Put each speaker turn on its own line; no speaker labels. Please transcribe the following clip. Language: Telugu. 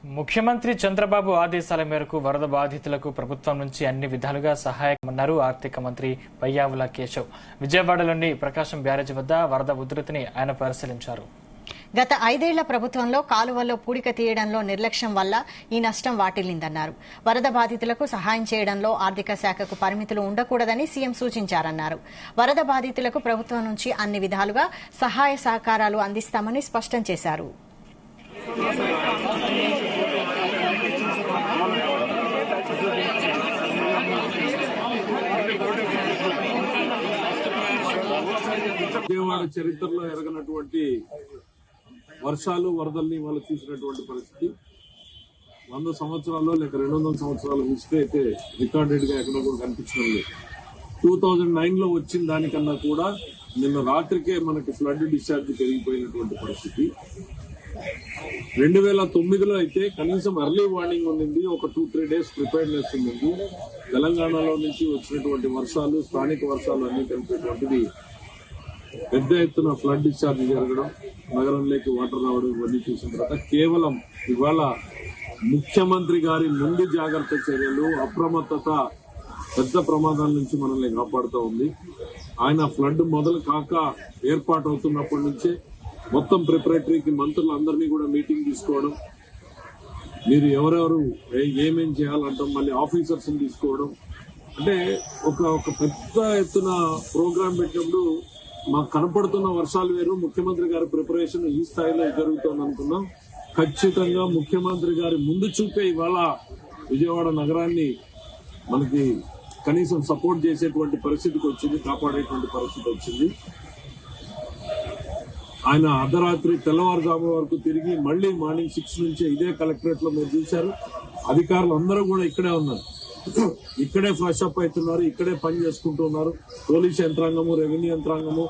ముఖ్యమంత్రి చంద్రబాబు ఆదేశాల మేరకు వరద బాధితులకు ప్రభుత్వం నుంచి అన్ని విధాలుగా సహాయమన్నారు ఆర్థిక మంత్రి పయ్యావుల కేశవ్. విజయవాడలోని ప్రకాశం బ్యారేజ్ వద్ద వరద ఉధృతిని ఆయన పరిశీలించారు.
గత 5 ఏళ్ల ప్రభుత్వంలో కాలువల్లో పూడిక తీయడంలో నిర్లక్ష్యం వల్ల ఈ నష్టం వాటిల్లిందన్నారు. వరద బాధితులకు సహాయం చేయడంలో ఆర్థిక శాఖకు పరిమితులు ఉండకూడదని సీఎం సూచించారన్నారు. వరద బాధితులకు ప్రభుత్వం నుంచి అన్ని విధాలుగా సహాయ సహకారాలు అందిస్తామని స్పష్టం చేశారు.
విజయవాడ చరిత్రలో ఎరగనటువంటి వర్షాలు వరదల్ని వాళ్ళు చూసినటువంటి పరిస్థితి 100 సంవత్సరాల్లో లేక 200 సంవత్సరాల హిస్టరీ అయితే రికార్డెడ్ గా ఎక్కడ కూడా కనిపించడం లేదు. 2009 లో వచ్చిన దానికన్నా కూడా నిన్న రాత్రికే మనకి ఫ్లడ్ డిశ్చార్జ్ పెరిగిపోయినటువంటి పరిస్థితి. 2009లో అయితే కనీసం ఎర్లీ వార్నింగ్ ఉండింది, ఒక 2-3 డేస్ ప్రిపేర్నెస్ ఉండింది. తెలంగాణలో నుంచి వచ్చినటువంటి వర్షాలు, స్థానిక వర్షాలు అన్ని కలిపేటువంటిది పెద్ద ఎత్తున ఫ్లడ్ డిశ్చార్జ్ జరగడం, నగరంలోకి వాటర్ రావడం ఇవన్నీ చూసిన తర్వాత కేవలం ఇవాళ ముఖ్యమంత్రి గారి ముందు జాగ్రత్త చర్యలు, అప్రమత్తత పెద్ద ప్రమాదాల నుంచి మనల్ని కాపాడుతూ ఉంది. ఆయన ఫ్లడ్ మొదలు కాక ఏర్పాటు అవుతున్నప్పటి నుంచే మొత్తం ప్రిపరేటరీకి మంత్రులందరినీ కూడా మీటింగ్ తీసుకోవడం, మీరు ఎవరెవరు ఏమేం చేయాలంటాం, మళ్ళీ ఆఫీసర్స్ తీసుకోవడం, అంటే ఒక పెద్ద ఎత్తున ప్రోగ్రాం పెట్టినప్పుడు మాకు కనపడుతున్న వర్షాలు వేరు, ముఖ్యమంత్రి గారి ప్రిపరేషన్ ఈ స్థాయిలో జరుగుతోంది అనుకున్నాం. ఖచ్చితంగా ముఖ్యమంత్రి గారి ముందు చూపే ఇవాళ విజయవాడ నగరాన్ని మనకి కనీసం సపోర్ట్ చేసేటువంటి పరిస్థితికి వచ్చింది, కాపాడేటువంటి పరిస్థితి వచ్చింది. ఆయన అర్ధరాత్రి తెల్లవారుజాము వరకు తిరిగి మళ్లీ మార్నింగ్ 6 నుంచి ఇదే కలెక్టరేట్ లో మీరు చూశారు. అధికారులు అందరూ కూడా ఇక్కడే ఉన్నారు, ఇక్కడే ఫ్రెష్ అప్ అవుతున్నారు, ఇక్కడే పని చేసుకుంటున్నారు. Police యంత్రాంగము, revenue యంత్రాంగము,